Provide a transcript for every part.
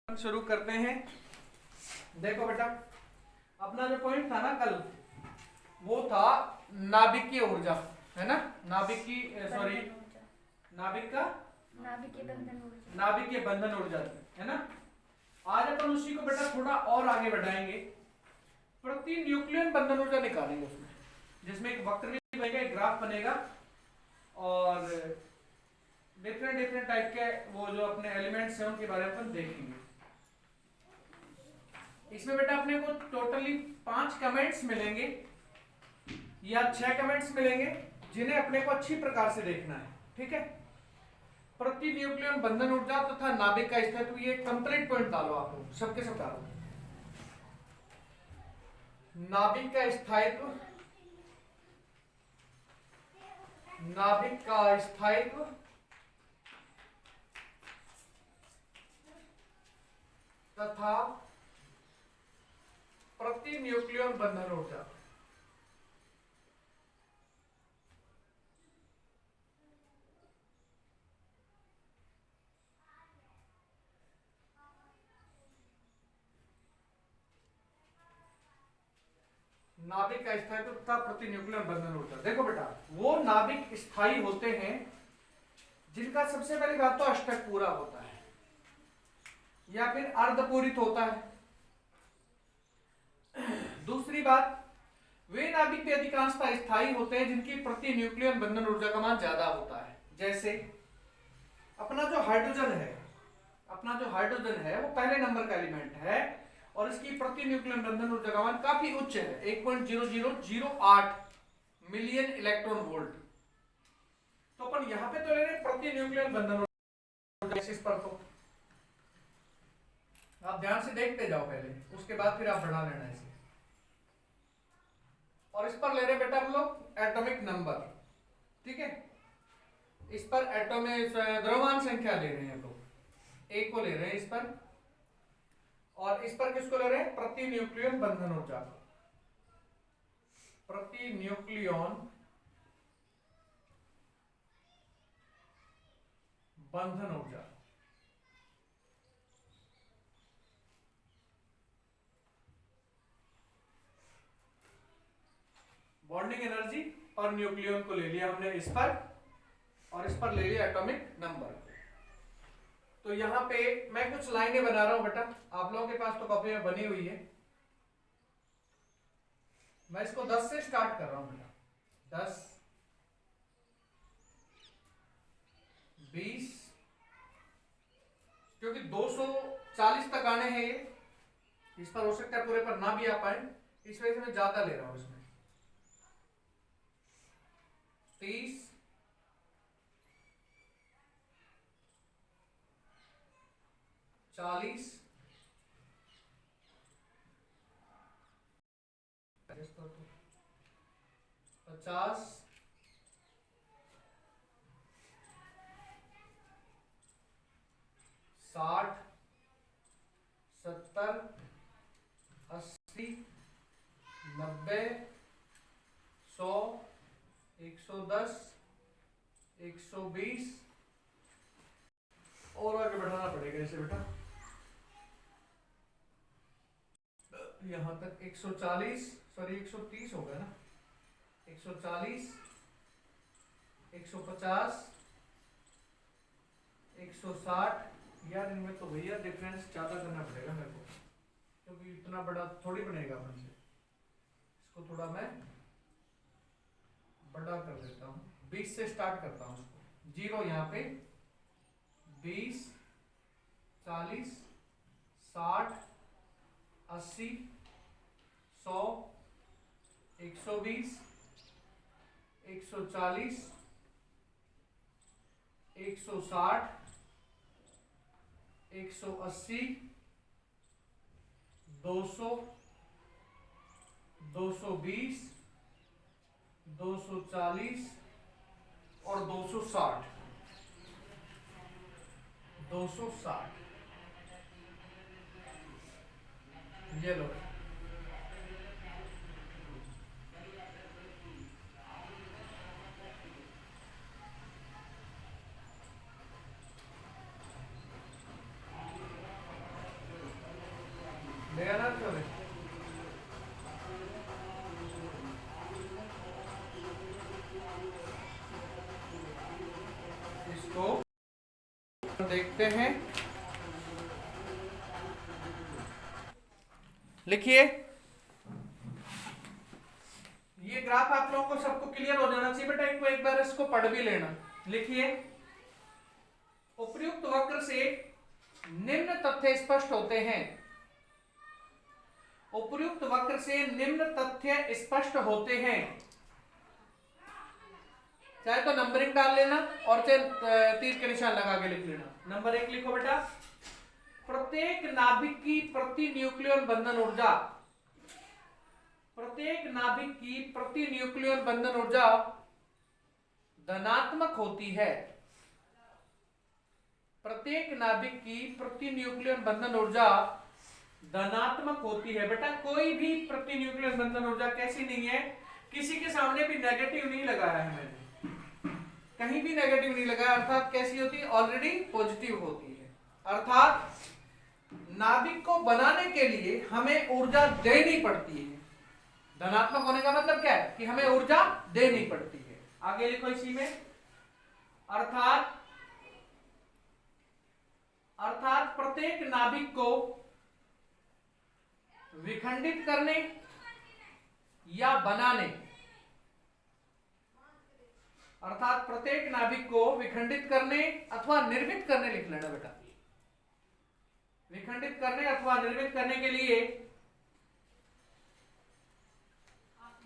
शुरू करते हैं। देखो बेटा, अपना जो पॉइंट था ना कल, वो था नाभिकीय ऊर्जा, है ना। नाभिकीय सॉरी नाभिकीय बंधन ऊर्जा, है ना। आज अपन उसी को बेटा थोड़ा और आगे बढ़ाएंगे। प्रति न्यूक्लियन बंधन ऊर्जा निकालेंगे उसमें, जिसमें एक वक्र भी बनेगा, एक ग्राफ बनेगा और डिफरेंट टाइप के वो जो अपने एलिमेंट्स हैं उनके बारे में अपन देखेंगे। इसमें बेटा अपने को टोटली 5 कमेंट्स मिलेंगे या 6 कमेंट्स मिलेंगे, जिन्हें अपने को अच्छी प्रकार से देखना है, ठीक है। प्रति न्यूक्लियन बंधन ऊर्जा तथा नाभिक का स्थायित्व, ये कंप्लीट पॉइंट डालो आप लोग, सबके सब डालो। नाभिक का स्थायित्व, नाभिक का स्थायित्व तथा प्रति न्यूक्लियन बंधन ऊर्जा। नाभिक का स्थायित्व तथा प्रति न्यूक्लियन बंधन ऊर्जा। देखो बेटा, वो नाभिक स्थायी होते हैं जिनका सबसे पहली बात तो अष्टक पूरा होता है या फिर अर्धपूरित होता है। दूसरी बात, वे नाभिक भी अधिकांशतः स्थायी होते हैं जिनकी प्रति न्यूक्लियन बंधन ऊर्जा का मान ज्यादा होता है। जैसे अपना जो हाइड्रोजन है वो पहले नंबर का एलिमेंट है और इसकी प्रति न्यूक्लियन बंधन ऊर्जा का मान काफी उच्च है, 1.0008 मिलियन इलेक्ट्रॉन वोल्ट। तो अपन यहां पे तो ले रहे हैं प्रति न्यूक्लियन बंधन ऊर्जा। इस पर तो आप ध्यान से देखते जाओ पहले, उसके बाद फिर आप बढ़ा लेना इसे। और इस पर ले रहे बेटा हम लोग एटॉमिक नंबर, ठीक है। इस पर एटॉमिक द्रव्यमान संख्या ले रहे हैं लोग, एक को ले रहे हैं इस पर, और इस पर किसको ले रहे हैं, प्रति न्यूक्लियन बंधन ऊर्जा, प्रति न्यूक्लियन बंधन ऊर्जा। बॉन्डिंग एनर्जी और न्यूक्लियन को ले लिया हमने इस पर, और इस पर ले लिया एटॉमिक नंबर। तो यहां पे मैं कुछ लाइनें बना रहा हूं बेटा, आप लोगों के पास तो कॉपी में बनी हुई है। मैं इसको 10 से स्टार्ट कर रहा हूं बेटा, 10, 20, क्योंकि 240 तक आने हैं ये, इस पर हो सकता है पूरे पर ना भी आ पाए, इस वजह से मैं ज्यादा ले रहा हूं इसमें। 30, 40, 50, 60, 70, 80, 90, 100, 110, 120 और आगे बढ़ाना पड़ेगा इसे बेटा, यहां तक 140, सॉरी 130 हो गया ना, 140, 150, 160। यार इनमें तो भैया डिफरेंस ज्यादा करना पड़ेगा मेरे को, क्योंकि इतना बड़ा थोड़ी बनेगा अपन से। इसको थोड़ा मैं बड़ा कर देता हूँ, 20 से स्टार्ट करता हूँ इसको, जीरो यहाँ पे, 20, 40, 60, 80, 100, 120, 140, 160, 180, 200, 220, 240 और 260, 260। ये लो, दयानंद चौबे, इसको देखते हैं। लिखिए, ये ग्राफ आप लोगों को सबको क्लियर हो जाना चाहिए बेटा, इनको एक बार इसको पढ़ भी लेना। लिखिए, उपर्युक्त वक्र से निम्न तथ्य स्पष्ट होते हैं। उपर्युक्त वक्र से निम्न तथ्य स्पष्ट होते हैं। चाहे तो नंबरिंग डाल लेना और चाहे तीर के निशान लगा के लिख लेना। नंबर 1 लिखो बेटा, प्रत्येक नाभिक की प्रति न्यूक्लियन बंधन ऊर्जा, प्रत्येक नाभिक की प्रति न्यूक्लियन बंधन ऊर्जा धनात्मक होती है। प्रत्येक नाभिक की प्रति न्यूक्लियन बंधन ऊर्जा धनात्मक होती है। बेटा कोई भी प्रति न्यूक्लियन बंधन ऊर्जा कैसी नहीं है, किसी के सामने भी नेगेटिव नहीं लगाया है मैंने, कहीं भी नेगेटिव नहीं लगाया, अर्थात कैसी होती है, ऑलरेडी पॉजिटिव होती है। अर्थात नाभिक को बनाने के लिए हमें ऊर्जा देनी पड़ती है। धनात्मक होने का मतलब क्या है कि हमें ऊर्जा देनी पड़ती है। आगे लिखो इसी में, अर्थात प्रत्येक नाभिक को विखंडित करने या बनाने, अर्थात प्रत्येक नाभिक को विखंडित करने अथवा निर्मित करने, लिख लेना बेटा, विखंडित करने अथवा निर्मित करने के लिए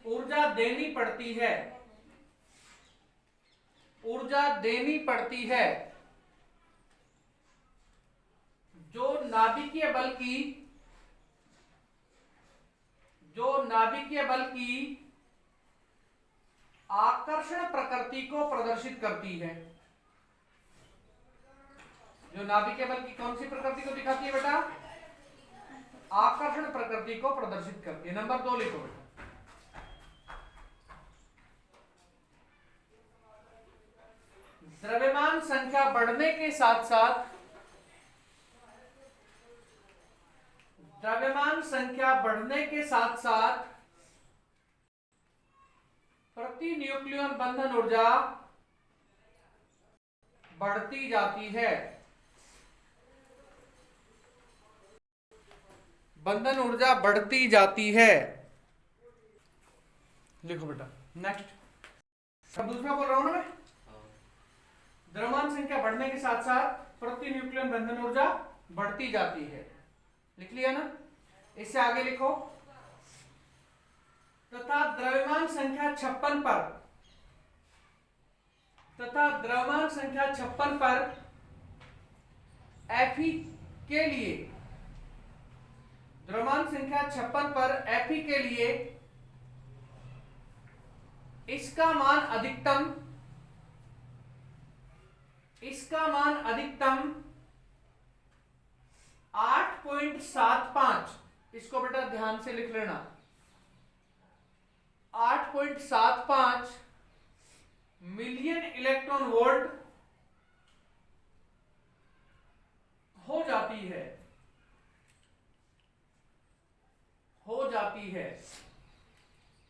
ऊर्जा देनी पड़ती है। ऊर्जा देनी पड़ती है। जो नाभिकीय बल की आकर्षण प्रकृति को प्रदर्शित करती है। जो नाभिकीय बल की कौन सी प्रकृति को दिखाती है बेटा, आकर्षण प्रकृति को प्रदर्शित करती है। नंबर 2 लिखो बेटा, द्रव्यमान संख्या बढ़ने के साथ साथ, द्रव्यमान संख्या बढ़ने के साथ साथ प्रति न्यूक्लियन बंधन ऊर्जा बढ़ती जाती है। बंधन ऊर्जा बढ़ती जाती है। लिखो बेटा नेक्स्ट। अब दूसरा बोल रहा हूं ना मैं, द्रव्यमान संख्या बढ़ने के साथ साथ प्रति न्यूक्लियन बंधन ऊर्जा बढ़ती जाती है। लिख लिया ना। इससे आगे लिखो, तथा द्रव्यमान संख्या 56 पर, तथा द्रव्यमान संख्या 56 पर Fe के लिए, द्रव्यमान संख्या 56 पर Fe के लिए इसका मान अधिकतम 8.75, इसको बेटा ध्यान से लिख लेना, 8.75 मिलियन इलेक्ट्रॉन वोल्ट हो जाती है।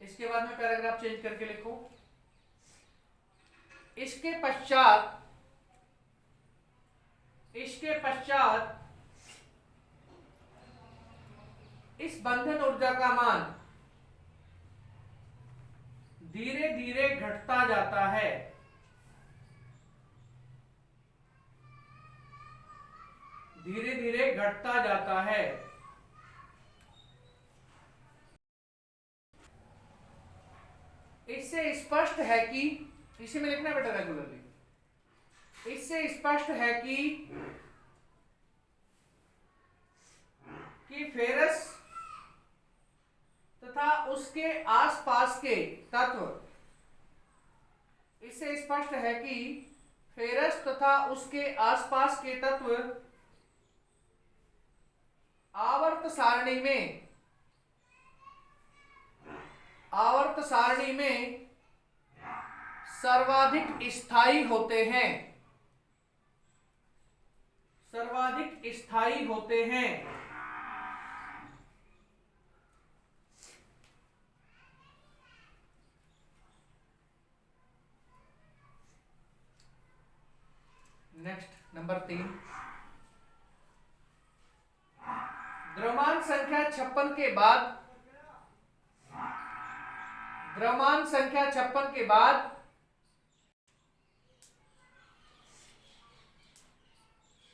इसके बाद में पैराग्राफ चेंज करके लिखो, इसके पश्चात इस बंधन ऊर्जा का मान धीरे धीरे घटता जाता है। धीरे धीरे घटता जाता है। इससे स्पष्ट है कि, इसी में लिखना बेटा रेगुलरली, इससे स्पष्ट है कि फेरस तथा उसके आसपास के तत्व, इससे स्पष्ट है कि फेरस तथा उसके आसपास के तत्व आवर्त सारणी में सर्वाधिक स्थायी होते हैं। सर्वाधिक स्थायी होते हैं। नंबर 3, द्रव्यमान संख्या 56 के बाद, द्रव्यमान संख्या 56 के बाद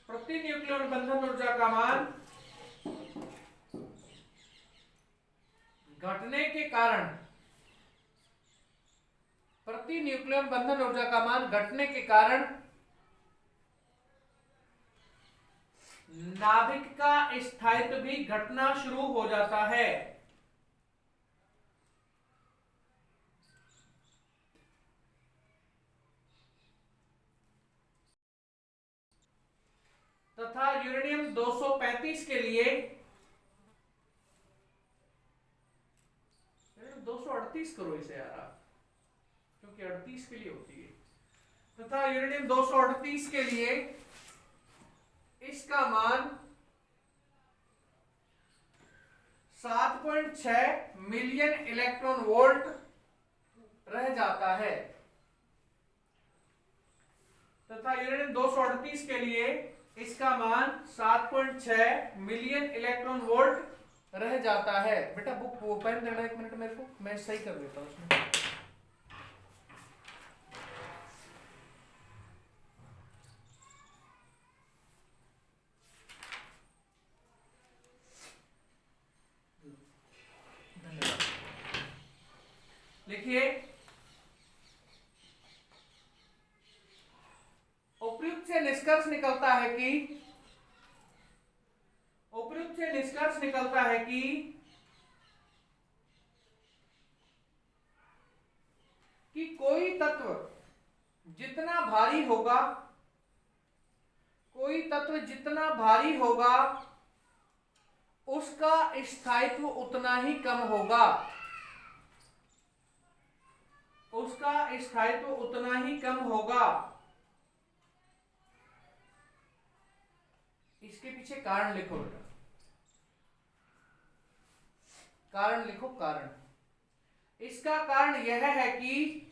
प्रति न्यूक्लियन बंधन ऊर्जा का मान घटने के कारण, प्रति न्यूक्लियन बंधन ऊर्जा का मान घटने के कारण नाभिक का स्थायित्व भी घटना शुरू हो जाता है। तथा यूरेनियम 235 के लिए, 238 करो इसे यार आप, क्योंकि 38 के लिए होती है। तथा यूरेनियम 238 के लिए इसका मान 7.6 मिलियन इलेक्ट्रॉन वोल्ट रह जाता है। तथा यूरेनियम 238 के लिए इसका मान 7.6 मिलियन इलेक्ट्रॉन वोल्ट रह जाता है। बेटा बुक वो पेन देना 1 मिनट मेरे को, मैं सही कर देता हूँ उसमें। धन्यवाद। लिखिए, उपयुक्त से निष्कर्ष निकलता है कि, उपयुक्त से निष्कर्ष निकलता है कि कोई तत्व जितना भारी होगा, कोई तत्व जितना भारी होगा उसका स्थायित्व उतना ही कम होगा, उसका स्थायित्व उतना ही कम होगा। इसके पीछे कारण लिखो बेटा, कारण लिखो। कारण, इसका कारण यह है कि,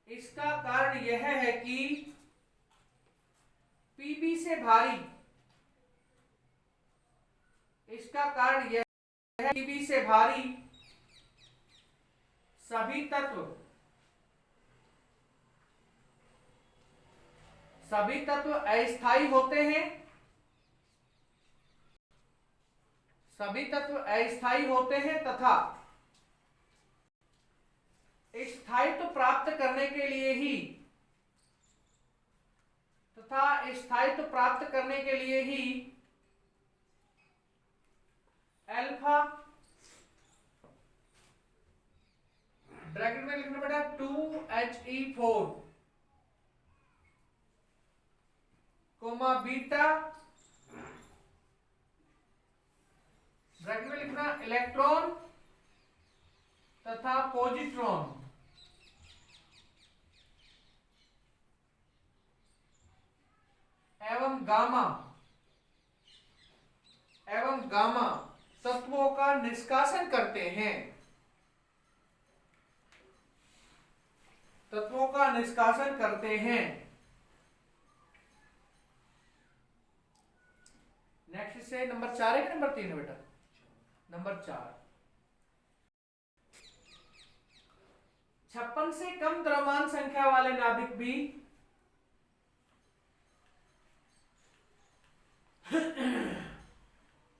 इसका कारण यह है कि पीबी से भारी, इसका कारण यह है पीबी से भारी सभी तत्व, सभी तत्व अस्थायी होते हैं, सभी तत्व अस्थायी होते हैं तथा स्थायित्व प्राप्त करने के लिए ही, तथा स्थायित्व प्राप्त करने के लिए ही अल्फा, ब्रैकेट में लिखना बेटा 2He4 कोमा बीटा, ब्रैकेट में लिखना इलेक्ट्रॉन तथा पॉजिट्रॉन एवं गामा, एवं गामा तत्वों का निष्कासन करते हैं, तत्वों का निष्कासन करते हैं। नेक्स्ट से नंबर 4 है कि नंबर 3 है बेटा? नंबर 4। 56 से कम द्रव्यमान संख्या वाले नाभिक भी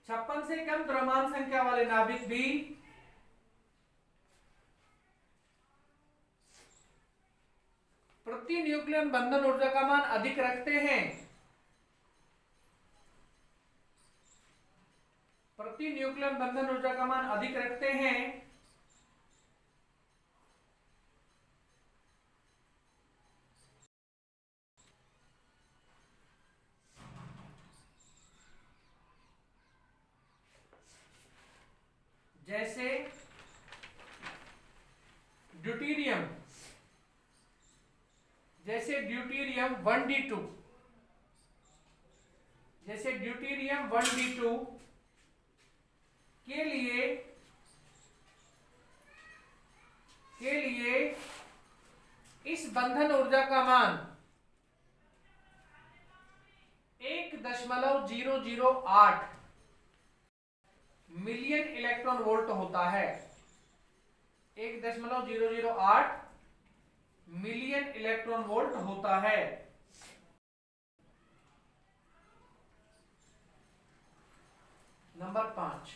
56 से कम द्रव्यमान संख्या वाले नाभिक भी प्रति न्यूक्लियन बंधन ऊर्जा का मान अधिक रखते हैं, प्रति न्यूक्लियन बंधन ऊर्जा का मान अधिक रखते हैं। जैसे ड्यूटेरियम, जैसे ड्यूटेरियम 1D2, जैसे ड्यूटेरियम 1D2 के लिए इस बंधन ऊर्जा का मान 1.008 मिलियन इलेक्ट्रॉन वोल्ट होता है। 1.008 मिलियन इलेक्ट्रॉन वोल्ट होता है। नंबर 5,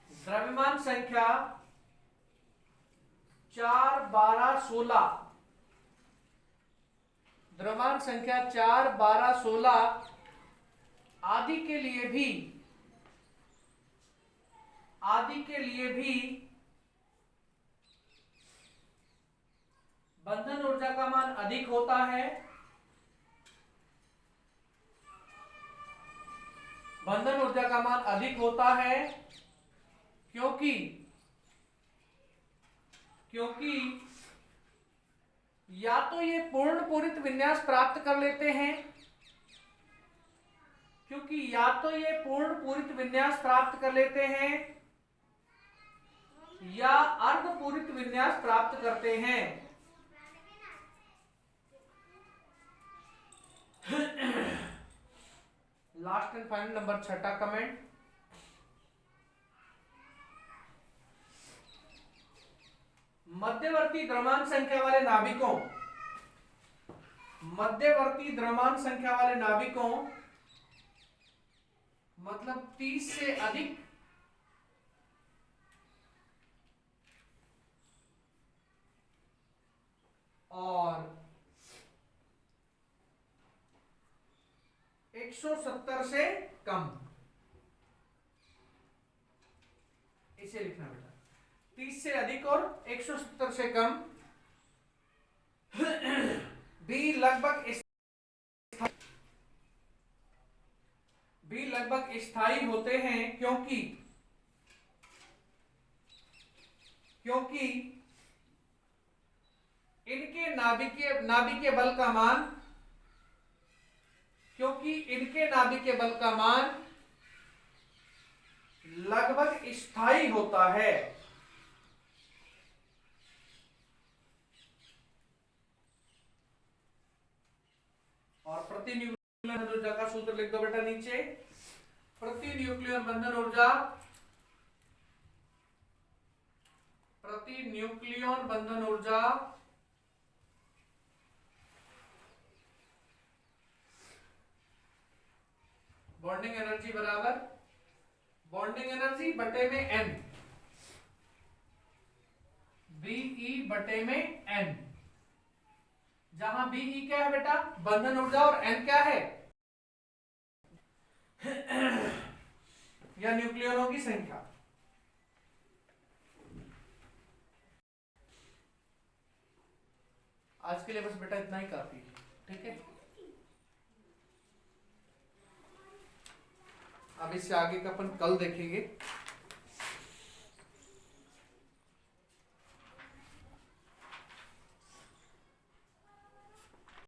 द्रव्यमान संख्या 4, 12, 16, द्रव्यमान संख्या 4, 12, 16 आदि के लिए भी बंधन ऊर्जा का मान अधिक होता है। बंधन ऊर्जा का मान अधिक होता है क्योंकि या तो ये पूर्ण पूरित विन्यास प्राप्त कर लेते हैं, या अर्ध पूरित विन्यास प्राप्त करते हैं। Last and final number 6 comment, मध्यवर्ती द्रव्यमान संख्या वाले नाभिकों मतलब 30 से अधिक और 170 से कम, इसे लिखना बेटा, 30 से अधिक और 170 से कम भी लगभग स्थायी होते हैं क्योंकि इनके नाभिकीय बल का मान लगभग स्थायी होता है। और प्रति न्यूक्लियन ऊर्जा का सूत्र लिख दो बेटा नीचे। प्रति न्यूक्लियन बंधन ऊर्जा बॉन्डिंग एनर्जी बराबर बॉन्डिंग एनर्जी बटे में N, BE बटे में N, जहां BE क्या है बेटा, बंधन ऊर्जा, और N क्या है या न्यूक्लियनों की संख्या। आज के लिए बस बेटा इतना ही काफी है, ठीक है। अब इससे आगे का अपन कल देखेंगे।